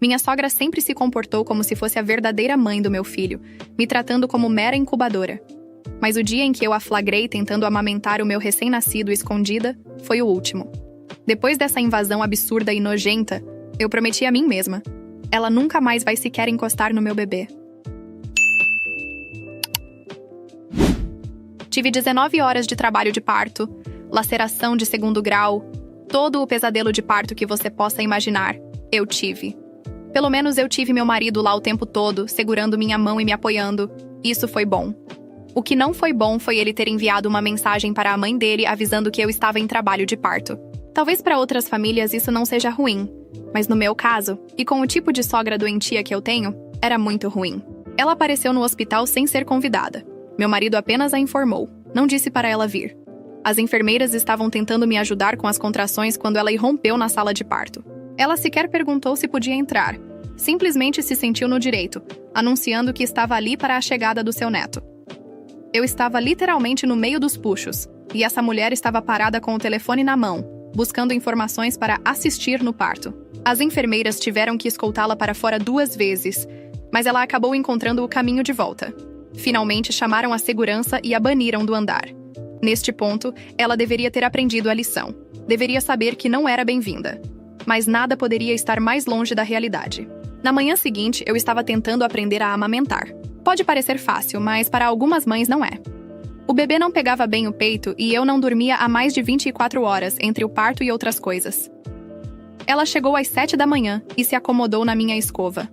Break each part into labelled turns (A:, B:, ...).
A: Minha sogra sempre se comportou como se fosse a verdadeira mãe do meu filho, me tratando como mera incubadora. Mas o dia em que eu a flagrei tentando amamentar o meu recém-nascido escondida foi o último. Depois dessa invasão absurda e nojenta, eu prometi a mim mesma: ela nunca mais vai sequer encostar no meu bebê. Tive 19 horas de trabalho de parto, laceração de 2º grau, todo o pesadelo de parto que você possa imaginar, eu tive. Pelo menos eu tive meu marido lá o tempo todo, segurando minha mão e me apoiando. Isso foi bom. O que não foi bom foi ele ter enviado uma mensagem para a mãe dele avisando que eu estava em trabalho de parto. Talvez para outras famílias isso não seja ruim, mas no meu caso, e com o tipo de sogra doentia que eu tenho, era muito ruim. Ela apareceu no hospital sem ser convidada. Meu marido apenas a informou, não disse para ela vir. As enfermeiras estavam tentando me ajudar com as contrações quando ela irrompeu na sala de parto. Ela sequer perguntou se podia entrar. Simplesmente se sentiu no direito, anunciando que estava ali para a chegada do seu neto. Eu estava literalmente no meio dos puxos, e essa mulher estava parada com o telefone na mão, buscando informações para assistir no parto. As enfermeiras tiveram que escoltá-la para fora 2 vezes, mas ela acabou encontrando o caminho de volta. Finalmente chamaram a segurança e a baniram do andar. Neste ponto, ela deveria ter aprendido a lição. Deveria saber que não era bem-vinda. Mas nada poderia estar mais longe da realidade. Na manhã seguinte, eu estava tentando aprender a amamentar. Pode parecer fácil, mas para algumas mães não é. O bebê não pegava bem o peito e eu não dormia há mais de 24 horas entre o parto e outras coisas. Ela chegou às 7 da manhã e se acomodou na minha escova.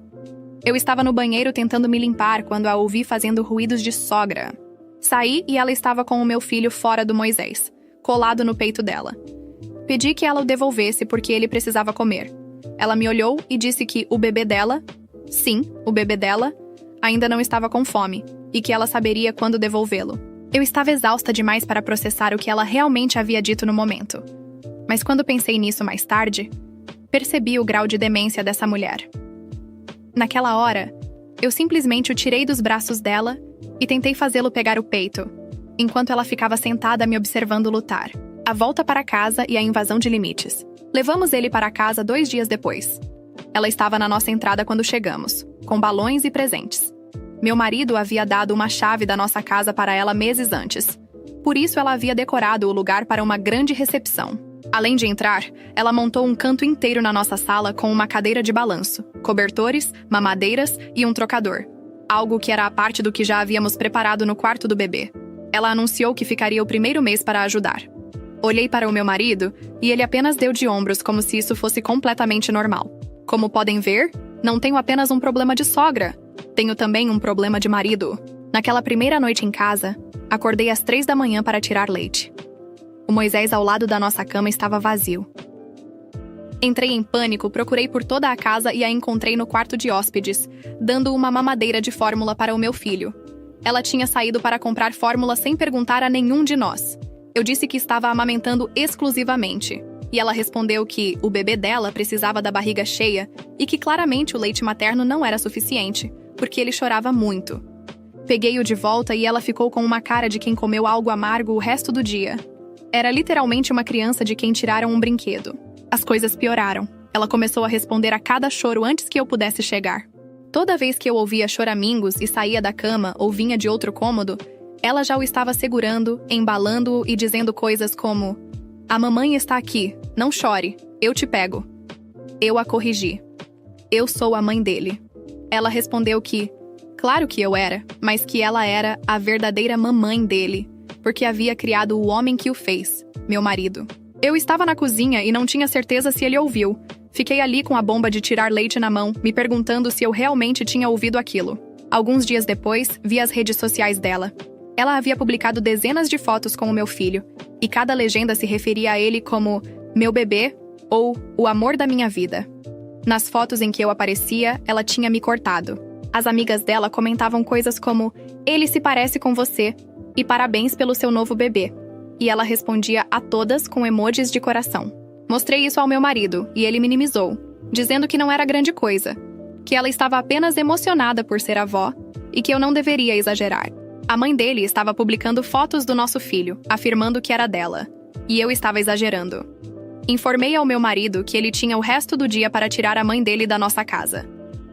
A: Eu estava no banheiro tentando me limpar quando a ouvi fazendo ruídos de sogra. Saí e ela estava com o meu filho fora do Moisés, colado no peito dela. Pedi que ela o devolvesse porque ele precisava comer. Ela me olhou e disse que o bebê dela, sim, o bebê dela, ainda não estava com fome e que ela saberia quando devolvê-lo. Eu estava exausta demais para processar o que ela realmente havia dito no momento. Mas quando pensei nisso mais tarde, percebi o grau de demência dessa mulher. Naquela hora, eu simplesmente o tirei dos braços dela e tentei fazê-lo pegar o peito, enquanto ela ficava sentada me observando lutar. A volta para casa e a invasão de limites. Levamos ele para casa 2 dias depois. Ela estava na nossa entrada quando chegamos, com balões e presentes. Meu marido havia dado uma chave da nossa casa para ela meses antes. Por isso ela havia decorado o lugar para uma grande recepção. Além de entrar, ela montou um canto inteiro na nossa sala com uma cadeira de balanço, cobertores, mamadeiras e um trocador. Algo que era a parte do que já havíamos preparado no quarto do bebê. Ela anunciou que ficaria o 1º mês para ajudar. Olhei para o meu marido e ele apenas deu de ombros como se isso fosse completamente normal. Como podem ver, não tenho apenas um problema de sogra. Tenho também um problema de marido. Naquela primeira noite em casa, acordei às 3 da manhã para tirar leite. O Moisés ao lado da nossa cama estava vazio. Entrei em pânico, procurei por toda a casa e a encontrei no quarto de hóspedes, dando uma mamadeira de fórmula para o meu filho. Ela tinha saído para comprar fórmula sem perguntar a nenhum de nós. Eu disse que estava amamentando exclusivamente, e ela respondeu que o bebê dela precisava da barriga cheia e que claramente o leite materno não era suficiente, porque ele chorava muito. Peguei-o de volta e ela ficou com uma cara de quem comeu algo amargo o resto do dia. Era literalmente uma criança de quem tiraram um brinquedo. As coisas pioraram. Ela começou a responder a cada choro antes que eu pudesse chegar. Toda vez que eu ouvia choramingos e saía da cama ou vinha de outro cômodo, ela já o estava segurando, embalando-o e dizendo coisas como: "A mamãe está aqui, não chore, eu te pego." Eu a corrigi. Eu sou a mãe dele. Ela respondeu que, claro que eu era, mas que ela era a verdadeira mamãe dele, porque havia criado o homem que o fez, meu marido. Eu estava na cozinha e não tinha certeza se ele ouviu. Fiquei ali com a bomba de tirar leite na mão, me perguntando se eu realmente tinha ouvido aquilo. Alguns dias depois, vi as redes sociais dela. Ela havia publicado dezenas de fotos com o meu filho, e cada legenda se referia a ele como meu bebê ou o amor da minha vida. Nas fotos em que eu aparecia, ela tinha me cortado. As amigas dela comentavam coisas como: "Ele se parece com você", e "parabéns pelo seu novo bebê". E ela respondia a todas com emojis de coração. Mostrei isso ao meu marido, e ele minimizou, dizendo que não era grande coisa, que ela estava apenas emocionada por ser avó, e que eu não deveria exagerar. A mãe dele estava publicando fotos do nosso filho, afirmando que era dela, e eu estava exagerando. Informei ao meu marido que ele tinha o resto do dia para tirar a mãe dele da nossa casa.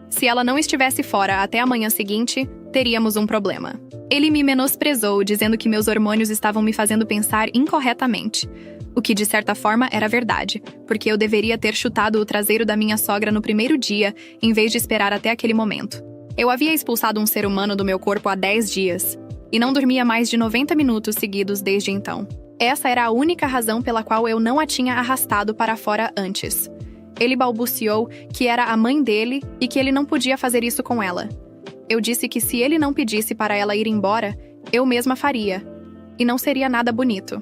A: Se ela não estivesse fora até a manhã seguinte, teríamos um problema. Ele me menosprezou, dizendo que meus hormônios estavam me fazendo pensar incorretamente. O que, de certa forma, era verdade, porque eu deveria ter chutado o traseiro da minha sogra no primeiro dia, em vez de esperar até aquele momento. Eu havia expulsado um ser humano do meu corpo há 10 dias, e não dormia mais de 90 minutos seguidos desde então. Essa era a única razão pela qual eu não a tinha arrastado para fora antes. Ele balbuciou que era a mãe dele e que ele não podia fazer isso com ela. Eu disse que se ele não pedisse para ela ir embora, eu mesma faria, e não seria nada bonito.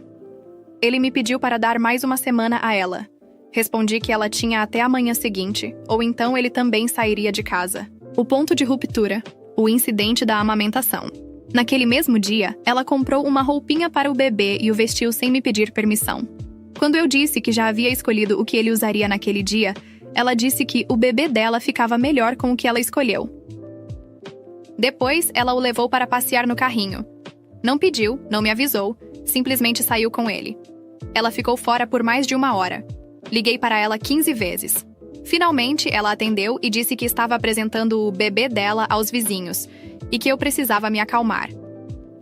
A: Ele me pediu para dar mais uma semana a ela. Respondi que ela tinha até a manhã seguinte, ou então ele também sairia de casa. O ponto de ruptura, o incidente da amamentação. Naquele mesmo dia, ela comprou uma roupinha para o bebê e o vestiu sem me pedir permissão. Quando eu disse que já havia escolhido o que ele usaria naquele dia, ela disse que o bebê dela ficava melhor com o que ela escolheu. Depois, ela o levou para passear no carrinho. Não pediu, não me avisou, simplesmente saiu com ele. Ela ficou fora por mais de 1 hora. Liguei para ela 15 vezes. Finalmente, ela atendeu e disse que estava apresentando o bebê dela aos vizinhos e que eu precisava me acalmar.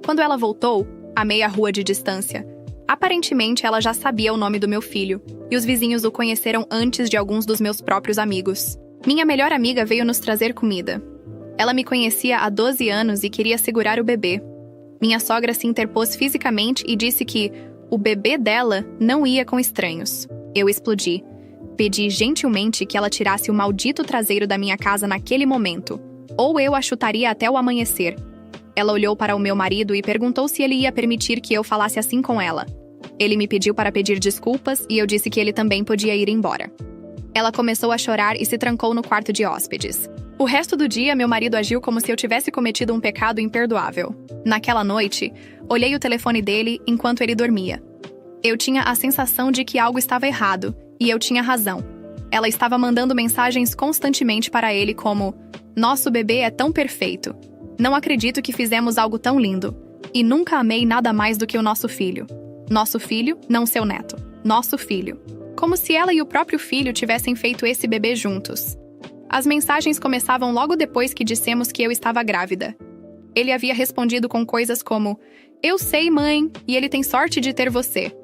A: Quando ela voltou, a meia rua de distância, aparentemente ela já sabia o nome do meu filho e os vizinhos o conheceram antes de alguns dos meus próprios amigos. Minha melhor amiga veio nos trazer comida. Ela me conhecia há 12 anos e queria segurar o bebê. Minha sogra se interpôs fisicamente e disse que o bebê dela não ia com estranhos. Eu explodi. Pedi gentilmente que ela tirasse o maldito traseiro da minha casa naquele momento, ou eu a chutaria até o amanhecer. Ela olhou para o meu marido e perguntou se ele ia permitir que eu falasse assim com ela. Ele me pediu para pedir desculpas e eu disse que ele também podia ir embora. Ela começou a chorar e se trancou no quarto de hóspedes. O resto do dia, meu marido agiu como se eu tivesse cometido um pecado imperdoável. Naquela noite, olhei o telefone dele enquanto ele dormia. Eu tinha a sensação de que algo estava errado, e eu tinha razão. Ela estava mandando mensagens constantemente para ele como: "Nosso bebê é tão perfeito. Não acredito que fizemos algo tão lindo. E nunca amei nada mais do que o nosso filho. Nosso filho, não seu neto. Nosso filho." Como se ela e o próprio filho tivessem feito esse bebê juntos. As mensagens começavam logo depois que dissemos que eu estava grávida. Ele havia respondido com coisas como: "Eu sei, mãe, e ele tem sorte de ter você."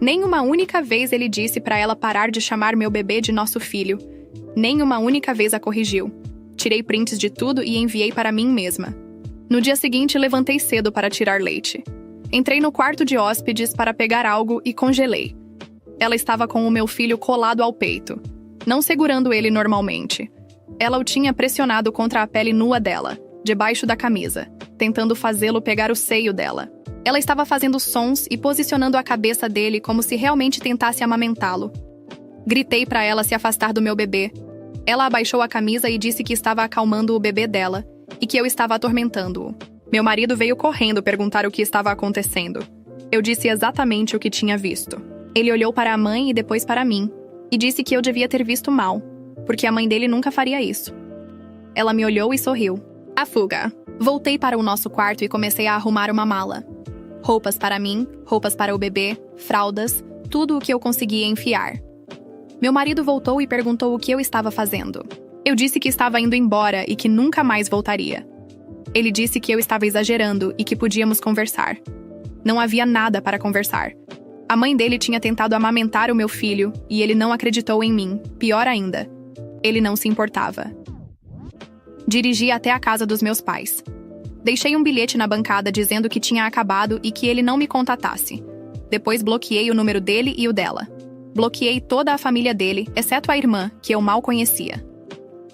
A: Nem uma única vez ele disse para ela parar de chamar meu bebê de nosso filho. Nem uma única vez a corrigiu. Tirei prints de tudo e enviei para mim mesma. No dia seguinte, levantei cedo para tirar leite. Entrei no quarto de hóspedes para pegar algo e congelei. Ela estava com o meu filho colado ao peito, não segurando ele normalmente. Ela o tinha pressionado contra a pele nua dela, debaixo da camisa, tentando fazê-lo pegar o seio dela. Ela estava fazendo sons e posicionando a cabeça dele como se realmente tentasse amamentá-lo. Gritei para ela se afastar do meu bebê. Ela abaixou a camisa e disse que estava acalmando o bebê dela e que eu estava atormentando-o. Meu marido veio correndo perguntar o que estava acontecendo. Eu disse exatamente o que tinha visto. Ele olhou para a mãe e depois para mim, e disse que eu devia ter visto mal, porque a mãe dele nunca faria isso. Ela me olhou e sorriu. A fuga. Voltei para o nosso quarto e comecei a arrumar uma mala. Roupas para mim, roupas para o bebê, fraldas, tudo o que eu conseguia enfiar. Meu marido voltou e perguntou o que eu estava fazendo. Eu disse que estava indo embora e que nunca mais voltaria. Ele disse que eu estava exagerando e que podíamos conversar. Não havia nada para conversar. A mãe dele tinha tentado amamentar o meu filho e ele não acreditou em mim. Pior ainda, ele não se importava. Dirigi até a casa dos meus pais. Deixei um bilhete na bancada dizendo que tinha acabado e que ele não me contatasse. Depois bloqueei o número dele e o dela. Bloqueei toda a família dele, exceto a irmã, que eu mal conhecia.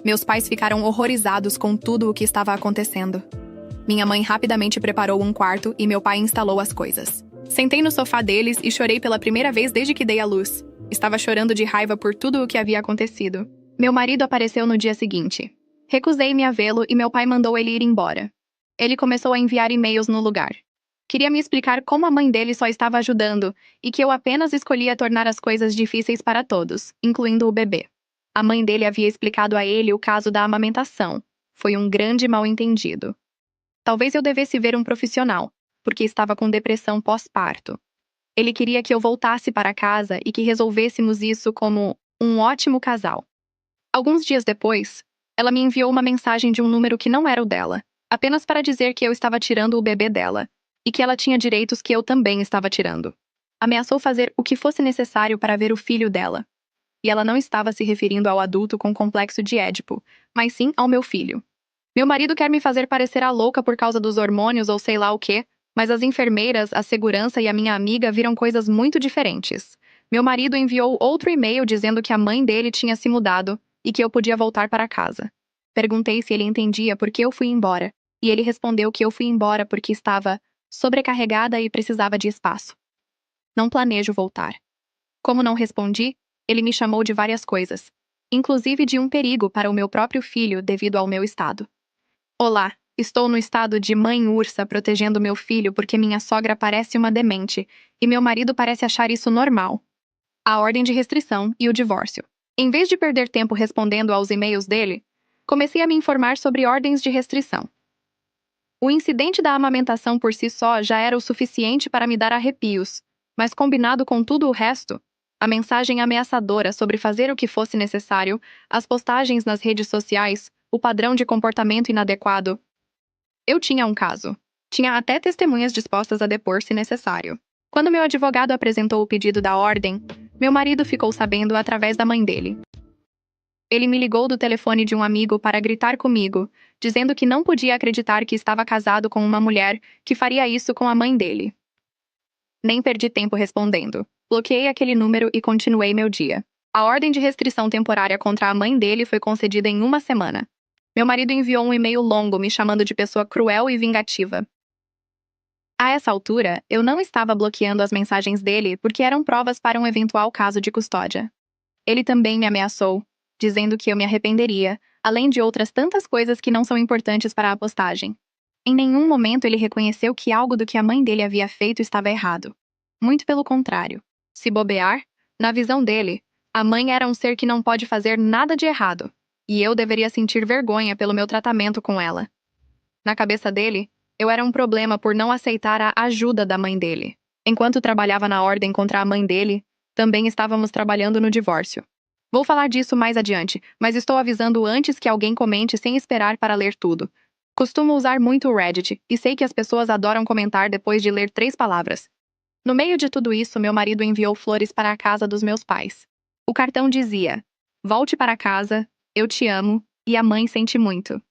A: Meus pais ficaram horrorizados com tudo o que estava acontecendo. Minha mãe rapidamente preparou um quarto e meu pai instalou as coisas. Sentei no sofá deles e chorei pela primeira vez desde que dei à luz. Estava chorando de raiva por tudo o que havia acontecido. Meu marido apareceu no dia seguinte. Recusei-me a vê-lo e meu pai mandou ele ir embora. Ele começou a enviar e-mails no lugar. Queria me explicar como a mãe dele só estava ajudando e que eu apenas escolhia tornar as coisas difíceis para todos, incluindo o bebê. A mãe dele havia explicado a ele o caso da amamentação. Foi um grande mal-entendido. Talvez eu devesse ver um profissional, porque estava com depressão pós-parto. Ele queria que eu voltasse para casa e que resolvêssemos isso como um ótimo casal. Alguns dias depois, ela me enviou uma mensagem de um número que não era o dela, apenas para dizer que eu estava tirando o bebê dela e que ela tinha direitos que eu também estava tirando. Ameaçou fazer o que fosse necessário para ver o filho dela. E ela não estava se referindo ao adulto com complexo de Édipo, mas sim ao meu filho. Meu marido quer me fazer parecer a louca por causa dos hormônios ou sei lá o quê, mas as enfermeiras, a segurança e a minha amiga viram coisas muito diferentes. Meu marido enviou outro e-mail dizendo que a mãe dele tinha se mudado e que eu podia voltar para casa. Perguntei se ele entendia por que eu fui embora, e ele respondeu que eu fui embora porque estava sobrecarregada e precisava de espaço. Não planejo voltar. Como não respondi, ele me chamou de várias coisas, inclusive de um perigo para o meu próprio filho devido ao meu estado. Olá, estou no estado de mãe ursa protegendo meu filho porque minha sogra parece uma demente e meu marido parece achar isso normal. A ordem de restrição e o divórcio. Em vez de perder tempo respondendo aos e-mails dele, comecei a me informar sobre ordens de restrição. O incidente da amamentação por si só já era o suficiente para me dar arrepios, mas combinado com tudo o resto, a mensagem ameaçadora sobre fazer o que fosse necessário, as postagens nas redes sociais, o padrão de comportamento inadequado. Eu tinha um caso. Tinha até testemunhas dispostas a depor se necessário. Quando meu advogado apresentou o pedido da ordem, meu marido ficou sabendo através da mãe dele. Ele me ligou do telefone de um amigo para gritar comigo, dizendo que não podia acreditar que estava casado com uma mulher que faria isso com a mãe dele. Nem perdi tempo respondendo. Bloqueei aquele número e continuei meu dia. A ordem de restrição temporária contra a mãe dele foi concedida em uma semana. Meu marido enviou um e-mail longo me chamando de pessoa cruel e vingativa. A essa altura, eu não estava bloqueando as mensagens dele porque eram provas para um eventual caso de custódia. Ele também me ameaçou, dizendo que eu me arrependeria, além de outras tantas coisas que não são importantes para a postagem. Em nenhum momento ele reconheceu que algo do que a mãe dele havia feito estava errado. Muito pelo contrário. Se bobear, na visão dele, a mãe era um ser que não pode fazer nada de errado, e eu deveria sentir vergonha pelo meu tratamento com ela. Na cabeça dele, eu era um problema por não aceitar a ajuda da mãe dele. Enquanto trabalhava na ordem contra a mãe dele, também estávamos trabalhando no divórcio. Vou falar disso mais adiante, mas estou avisando antes que alguém comente sem esperar para ler tudo. Costumo usar muito o Reddit, e sei que as pessoas adoram comentar depois de ler 3 palavras. No meio de tudo isso, meu marido enviou flores para a casa dos meus pais. O cartão dizia: "Volte para casa, eu te amo, e a mãe sente muito."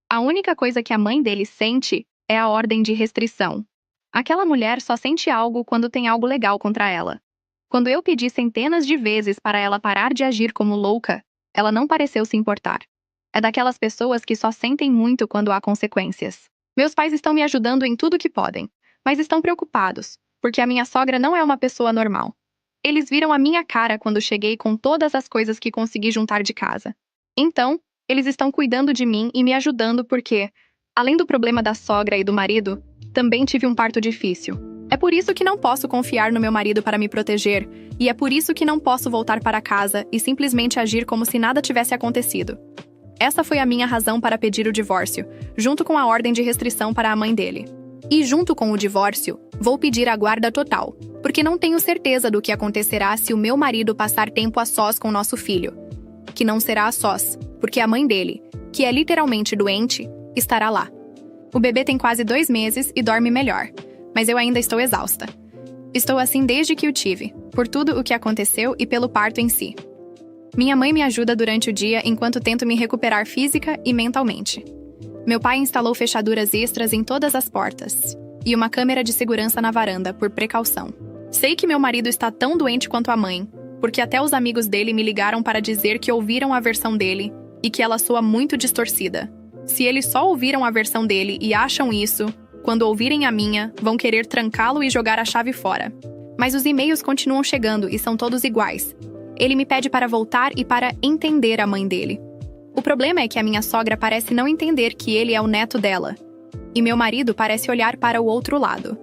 A: A única coisa que a mãe dele sente é a ordem de restrição. Aquela mulher só sente algo quando tem algo legal contra ela. Quando eu pedi centenas de vezes para ela parar de agir como louca, ela não pareceu se importar. É daquelas pessoas que só sentem muito quando há consequências. Meus pais estão me ajudando em tudo que podem, mas estão preocupados, porque a minha sogra não é uma pessoa normal. Eles viram a minha cara quando cheguei com todas as coisas que consegui juntar de casa. Então, eles estão cuidando de mim e me ajudando porque, além do problema da sogra e do marido, também tive um parto difícil. É por isso que não posso confiar no meu marido para me proteger, e é por isso que não posso voltar para casa e simplesmente agir como se nada tivesse acontecido. Essa foi a minha razão para pedir o divórcio, junto com a ordem de restrição para a mãe dele. E junto com o divórcio, vou pedir a guarda total, porque não tenho certeza do que acontecerá se o meu marido passar tempo a sós com nosso filho. Que não será a sós, porque a mãe dele, que é literalmente doente, estará lá. O bebê tem quase 2 meses e dorme melhor, mas eu ainda estou exausta. Estou assim desde que o tive, por tudo o que aconteceu e pelo parto em si. Minha mãe me ajuda durante o dia enquanto tento me recuperar física e mentalmente. Meu pai instalou fechaduras extras em todas as portas e uma câmera de segurança na varanda, por precaução. Sei que meu marido está tão doente quanto a mãe, porque até os amigos dele me ligaram para dizer que ouviram a versão dele e que ela soa muito distorcida. Se eles só ouviram a versão dele e acham isso, quando ouvirem a minha, vão querer trancá-lo e jogar a chave fora. Mas os e-mails continuam chegando e são todos iguais. Ele me pede para voltar e para entender a mãe dele. O problema é que a minha sogra parece não entender que ele é o neto dela. E meu marido parece olhar para o outro lado.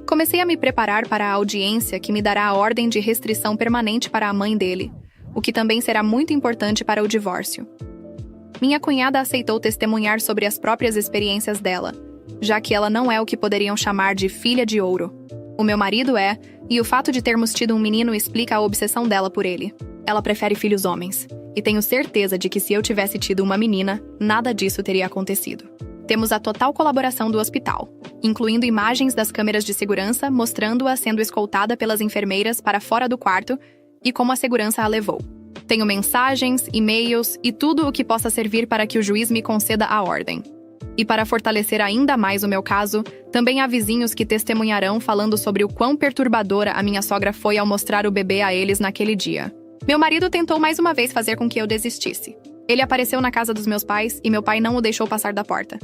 A: Comecei a me preparar para a audiência que me dará a ordem de restrição permanente para a mãe dele, o que também será muito importante para o divórcio. Minha cunhada aceitou testemunhar sobre as próprias experiências dela, já que ela não é o que poderiam chamar de filha de ouro. O meu marido é, e o fato de termos tido um menino explica a obsessão dela por ele. Ela prefere filhos homens, e tenho certeza de que se eu tivesse tido uma menina, nada disso teria acontecido. Temos a total colaboração do hospital, incluindo imagens das câmeras de segurança mostrando-a sendo escoltada pelas enfermeiras para fora do quarto e como a segurança a levou. Tenho mensagens, e-mails e tudo o que possa servir para que o juiz me conceda a ordem. E para fortalecer ainda mais o meu caso, também há vizinhos que testemunharão falando sobre o quão perturbadora a minha sogra foi ao mostrar o bebê a eles naquele dia. Meu marido tentou mais uma vez fazer com que eu desistisse. Ele apareceu na casa dos meus pais e meu pai não o deixou passar da porta.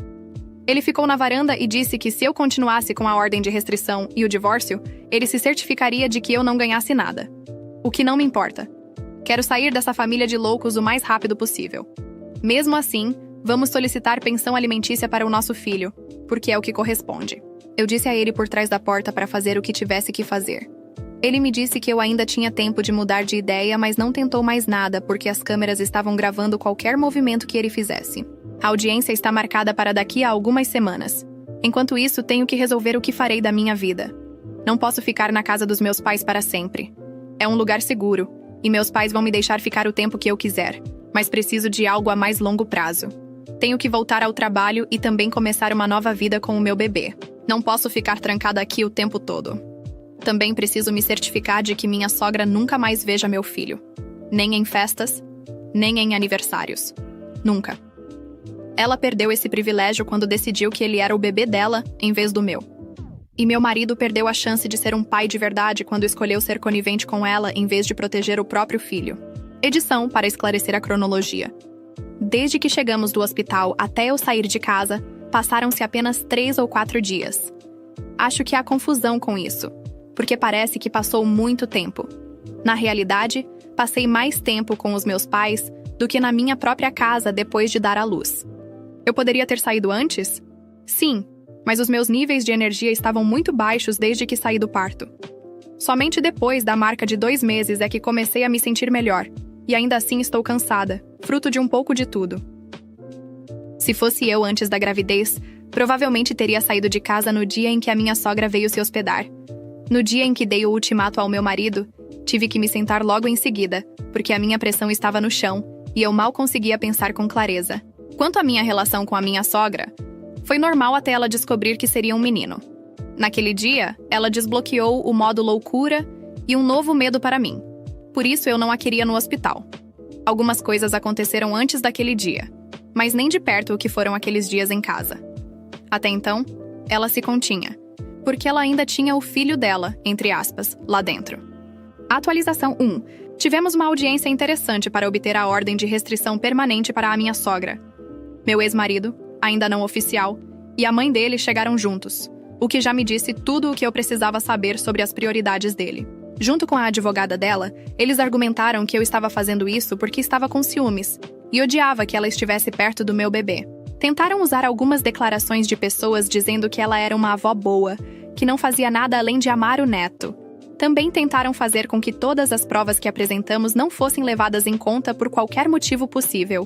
A: Ele ficou na varanda e disse que se eu continuasse com a ordem de restrição e o divórcio, ele se certificaria de que eu não ganhasse nada. O que não me importa. Quero sair dessa família de loucos o mais rápido possível. Mesmo assim, vamos solicitar pensão alimentícia para o nosso filho, porque é o que corresponde. Eu disse a ele por trás da porta para fazer o que tivesse que fazer. Ele me disse que eu ainda tinha tempo de mudar de ideia, mas não tentou mais nada porque as câmeras estavam gravando qualquer movimento que ele fizesse. A audiência está marcada para daqui a algumas semanas. Enquanto isso, tenho que resolver o que farei da minha vida. Não posso ficar na casa dos meus pais para sempre. É um lugar seguro, e meus pais vão me deixar ficar o tempo que eu quiser, mas preciso de algo a mais longo prazo. Tenho que voltar ao trabalho e também começar uma nova vida com o meu bebê. Não posso ficar trancada aqui o tempo todo. Também preciso me certificar de que minha sogra nunca mais veja meu filho. Nem em festas, nem em aniversários. Nunca. Ela perdeu esse privilégio quando decidiu que ele era o bebê dela em vez do meu. E meu marido perdeu a chance de ser um pai de verdade quando escolheu ser conivente com ela em vez de proteger o próprio filho. Edição para esclarecer a cronologia. Desde que chegamos do hospital até eu sair de casa, passaram-se apenas 3 ou 4 dias. Acho que há confusão com isso, porque parece que passou muito tempo. Na realidade, passei mais tempo com os meus pais do que na minha própria casa depois de dar à luz. Eu poderia ter saído antes? Sim, mas os meus níveis de energia estavam muito baixos desde que saí do parto. Somente depois da marca de 2 meses é que comecei a me sentir melhor, e ainda assim estou cansada, fruto de um pouco de tudo. Se fosse eu antes da gravidez, provavelmente teria saído de casa no dia em que a minha sogra veio se hospedar. No dia em que dei o ultimato ao meu marido, tive que me sentar logo em seguida, porque a minha pressão estava no chão e eu mal conseguia pensar com clareza. Quanto à minha relação com a minha sogra, foi normal até ela descobrir que seria um menino. Naquele dia, ela desbloqueou o modo loucura e um novo medo para mim. Por isso eu não a queria no hospital. Algumas coisas aconteceram antes daquele dia, mas nem de perto o que foram aqueles dias em casa. Até então, ela se continha, porque ela ainda tinha o filho dela, entre aspas, lá dentro. Atualização 1. Tivemos uma audiência interessante para obter a ordem de restrição permanente para a minha sogra. Meu ex-marido, ainda não oficial, e a mãe dele chegaram juntos, o que já me disse tudo o que eu precisava saber sobre as prioridades dele. Junto com a advogada dela, eles argumentaram que eu estava fazendo isso porque estava com ciúmes e odiava que ela estivesse perto do meu bebê. Tentaram usar algumas declarações de pessoas dizendo que ela era uma avó boa, que não fazia nada além de amar o neto. Também tentaram fazer com que todas as provas que apresentamos não fossem levadas em conta por qualquer motivo possível.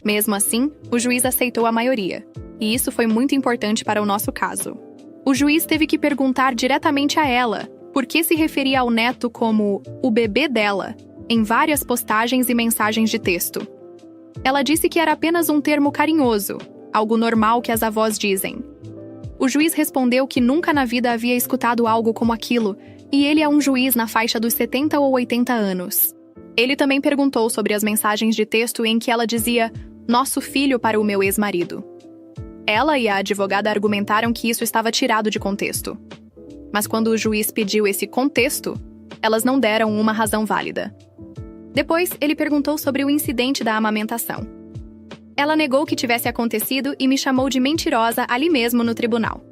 A: Mesmo assim, o juiz aceitou a maioria, e isso foi muito importante para o nosso caso. O juiz teve que perguntar diretamente a ela por que se referia ao neto como o bebê dela, em várias postagens e mensagens de texto. Ela disse que era apenas um termo carinhoso, algo normal que as avós dizem. O juiz respondeu que nunca na vida havia escutado algo como aquilo, e ele é um juiz na faixa dos 70 ou 80 anos. Ele também perguntou sobre as mensagens de texto em que ela dizia "nosso filho" para o meu ex-marido. Ela e a advogada argumentaram que isso estava tirado de contexto. Mas quando o juiz pediu esse contexto, elas não deram uma razão válida. Depois, ele perguntou sobre o incidente da amamentação. Ela negou que tivesse acontecido e me chamou de mentirosa ali mesmo no tribunal.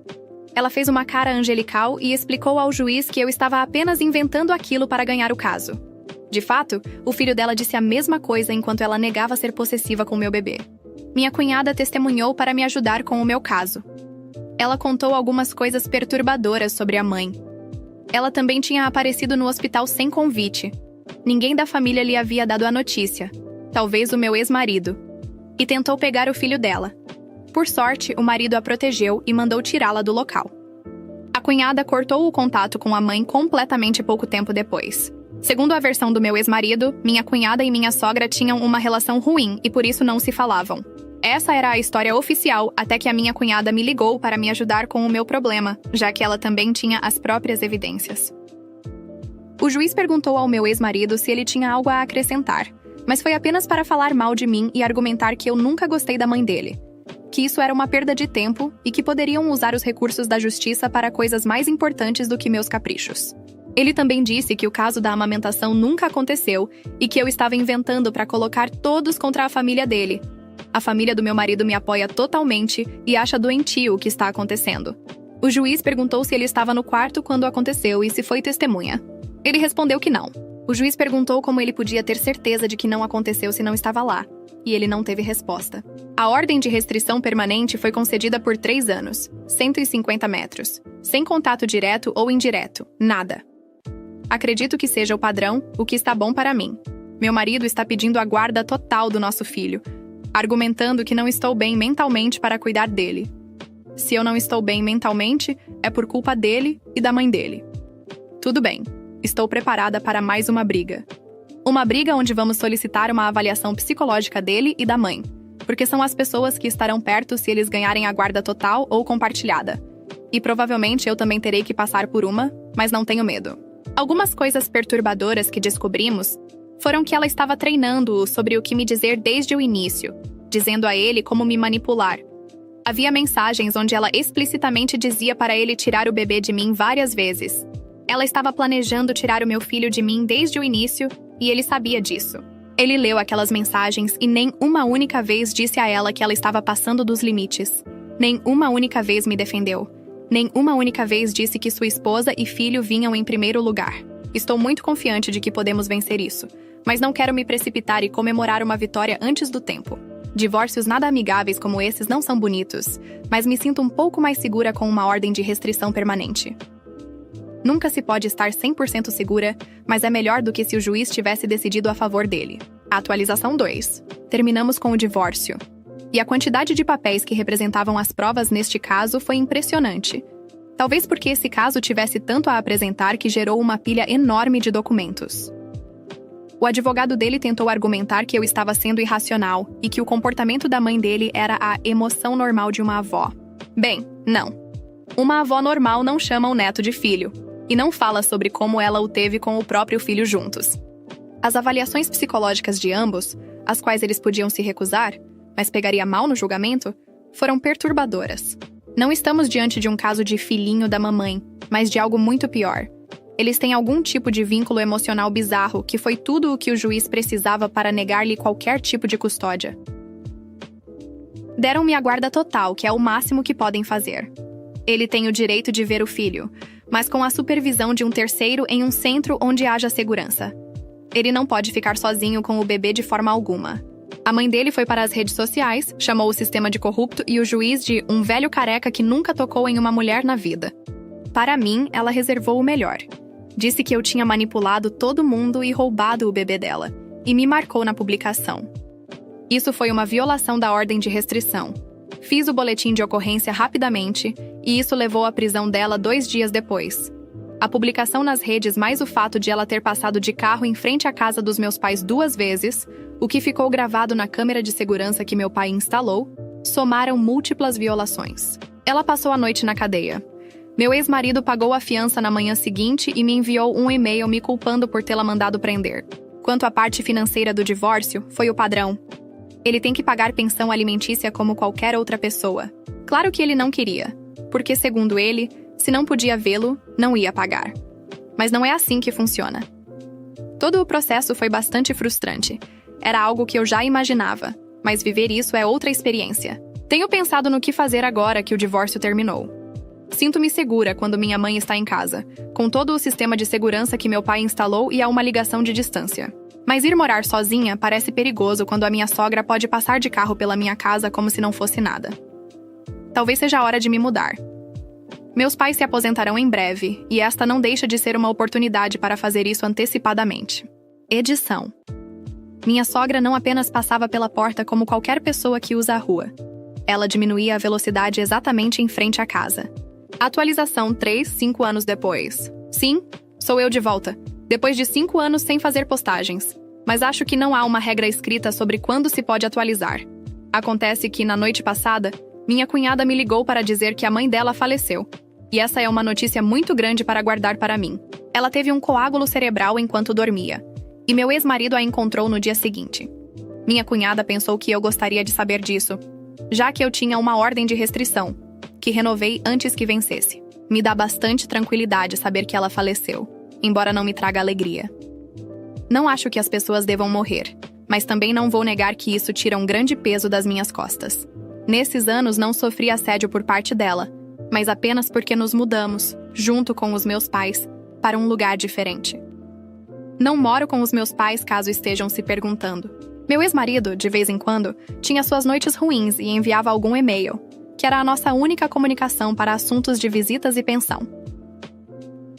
A: Ela fez uma cara angelical e explicou ao juiz que eu estava apenas inventando aquilo para ganhar o caso. De fato, o filho dela disse a mesma coisa enquanto ela negava ser possessiva com meu bebê. Minha cunhada testemunhou para me ajudar com o meu caso. Ela contou algumas coisas perturbadoras sobre a mãe. Ela também tinha aparecido no hospital sem convite. Ninguém da família lhe havia dado a notícia, talvez o meu ex-marido, e tentou pegar o filho dela. Por sorte, o marido a protegeu e mandou tirá-la do local. A cunhada cortou o contato com a mãe completamente pouco tempo depois. Segundo a versão do meu ex-marido, minha cunhada e minha sogra tinham uma relação ruim e por isso não se falavam. Essa era a história oficial até que a minha cunhada me ligou para me ajudar com o meu problema, já que ela também tinha as próprias evidências. O juiz perguntou ao meu ex-marido se ele tinha algo a acrescentar, mas foi apenas para falar mal de mim e argumentar que eu nunca gostei da mãe dele, que isso era uma perda de tempo e que poderiam usar os recursos da justiça para coisas mais importantes do que meus caprichos. Ele também disse que o caso da amamentação nunca aconteceu e que eu estava inventando para colocar todos contra a família dele. A família do meu marido me apoia totalmente e acha doentio o que está acontecendo. O juiz perguntou se ele estava no quarto quando aconteceu e se foi testemunha. Ele respondeu que não. O juiz perguntou como ele podia ter certeza de que não aconteceu se não estava lá, e ele não teve resposta. A ordem de restrição permanente foi concedida por 3 anos, 150 metros, sem contato direto ou indireto, nada. Acredito que seja o padrão, o que está bom para mim. Meu marido está pedindo a guarda total do nosso filho, argumentando que não estou bem mentalmente para cuidar dele. Se eu não estou bem mentalmente, é por culpa dele e da mãe dele. Tudo bem, estou preparada para mais uma briga. Uma briga onde vamos solicitar uma avaliação psicológica dele e da mãe, porque são as pessoas que estarão perto se eles ganharem a guarda total ou compartilhada. E provavelmente eu também terei que passar por uma, mas não tenho medo. Algumas coisas perturbadoras que descobrimos foram que ela estava treinando-o sobre o que me dizer desde o início, dizendo a ele como me manipular. Havia mensagens onde ela explicitamente dizia para ele tirar o bebê de mim várias vezes. Ela estava planejando tirar o meu filho de mim desde o início e ele sabia disso. Ele leu aquelas mensagens e nem uma única vez disse a ela que ela estava passando dos limites. Nem uma única vez me defendeu. Nem uma única vez disse que sua esposa e filho vinham em primeiro lugar. Estou muito confiante de que podemos vencer isso, mas não quero me precipitar e comemorar uma vitória antes do tempo. Divórcios nada amigáveis como esses não são bonitos, mas me sinto um pouco mais segura com uma ordem de restrição permanente. Nunca se pode estar 100% segura, mas é melhor do que se o juiz tivesse decidido a favor dele. Atualização 2. Terminamos com o divórcio. E a quantidade de papéis que representavam as provas neste caso foi impressionante. Talvez porque esse caso tivesse tanto a apresentar que gerou uma pilha enorme de documentos. O advogado dele tentou argumentar que eu estava sendo irracional e que o comportamento da mãe dele era a emoção normal de uma avó. Bem, não. Uma avó normal não chama o neto de filho, e não fala sobre como ela o teve com o próprio filho juntos. As avaliações psicológicas de ambos, às quais eles podiam se recusar, mas pegaria mal no julgamento, foram perturbadoras. Não estamos diante de um caso de filhinho da mamãe, mas de algo muito pior. Eles têm algum tipo de vínculo emocional bizarro que foi tudo o que o juiz precisava para negar-lhe qualquer tipo de custódia. Deram-me a guarda total, que é o máximo que podem fazer. Ele tem o direito de ver o filho, mas com a supervisão de um terceiro em um centro onde haja segurança. Ele não pode ficar sozinho com o bebê de forma alguma. A mãe dele foi para as redes sociais, chamou o sistema de corrupto e o juiz de um velho careca que nunca tocou em uma mulher na vida. Para mim, ela reservou o melhor. Disse que eu tinha manipulado todo mundo e roubado o bebê dela, e me marcou na publicação. Isso foi uma violação da ordem de restrição. Fiz o boletim de ocorrência rapidamente, e isso levou à prisão dela 2 dias depois. A publicação nas redes mais o fato de ela ter passado de carro em frente à casa dos meus pais 2 vezes, o que ficou gravado na câmera de segurança que meu pai instalou, somaram múltiplas violações. Ela passou a noite na cadeia. Meu ex-marido pagou a fiança na manhã seguinte e me enviou um e-mail me culpando por tê-la mandado prender. Quanto à parte financeira do divórcio, foi o padrão. Ele tem que pagar pensão alimentícia como qualquer outra pessoa. Claro que ele não queria, porque, segundo ele, se não podia vê-lo, não ia pagar. Mas não é assim que funciona. Todo o processo foi bastante frustrante. Era algo que eu já imaginava, mas viver isso é outra experiência. Tenho pensado no que fazer agora que o divórcio terminou. Sinto-me segura quando minha mãe está em casa, com todo o sistema de segurança que meu pai instalou e há uma ligação de distância. Mas ir morar sozinha parece perigoso quando a minha sogra pode passar de carro pela minha casa como se não fosse nada. Talvez seja a hora de me mudar. Meus pais se aposentarão em breve, e esta não deixa de ser uma oportunidade para fazer isso antecipadamente. Edição. Minha sogra não apenas passava pela porta como qualquer pessoa que usa a rua. Ela diminuía a velocidade exatamente em frente à casa. Atualização 3, 5 anos depois. Sim, sou eu de volta. Depois de 5 anos sem fazer postagens. Mas acho que não há uma regra escrita sobre quando se pode atualizar. Acontece que, na noite passada, minha cunhada me ligou para dizer que a mãe dela faleceu. E essa é uma notícia muito grande para guardar para mim. Ela teve um coágulo cerebral enquanto dormia. E meu ex-marido a encontrou no dia seguinte. Minha cunhada pensou que eu gostaria de saber disso, já que eu tinha uma ordem de restrição, que renovei antes que vencesse. Me dá bastante tranquilidade saber que ela faleceu, embora não me traga alegria. Não acho que as pessoas devam morrer, mas também não vou negar que isso tira um grande peso das minhas costas. Nesses anos não sofri assédio por parte dela, mas apenas porque nos mudamos, junto com os meus pais, para um lugar diferente. Não moro com os meus pais, caso estejam se perguntando. Meu ex-marido, de vez em quando, tinha suas noites ruins e enviava algum e-mail, que era a nossa única comunicação para assuntos de visitas e pensão.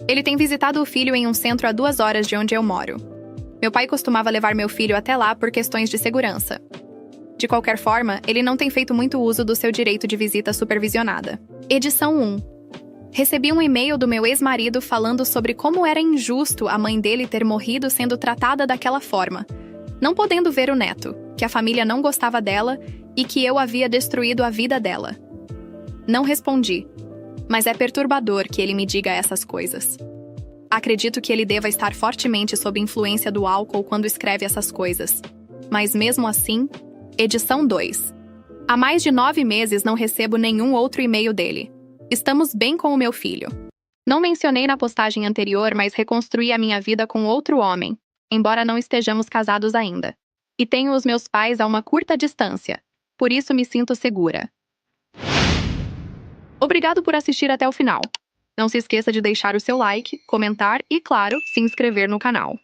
A: Ele tem visitado o filho em um centro a 2 horas de onde eu moro. Meu pai costumava levar meu filho até lá por questões de segurança. De qualquer forma, ele não tem feito muito uso do seu direito de visita supervisionada. Edição 1. Recebi um e-mail do meu ex-marido falando sobre como era injusto a mãe dele ter morrido sendo tratada daquela forma, não podendo ver o neto, que a família não gostava dela e que eu havia destruído a vida dela. Não respondi, mas é perturbador que ele me diga essas coisas. Acredito que ele deva estar fortemente sob influência do álcool quando escreve essas coisas. Mas mesmo assim, edição 2. Há mais de 9 meses não recebo nenhum outro e-mail dele. Estamos bem com o meu filho. Não mencionei na postagem anterior, mas reconstruí a minha vida com outro homem, embora não estejamos casados ainda. E tenho os meus pais a uma curta distância, por isso me sinto segura. Obrigado por assistir até o final. Não se esqueça de deixar o seu like, comentar e, claro, se inscrever no canal.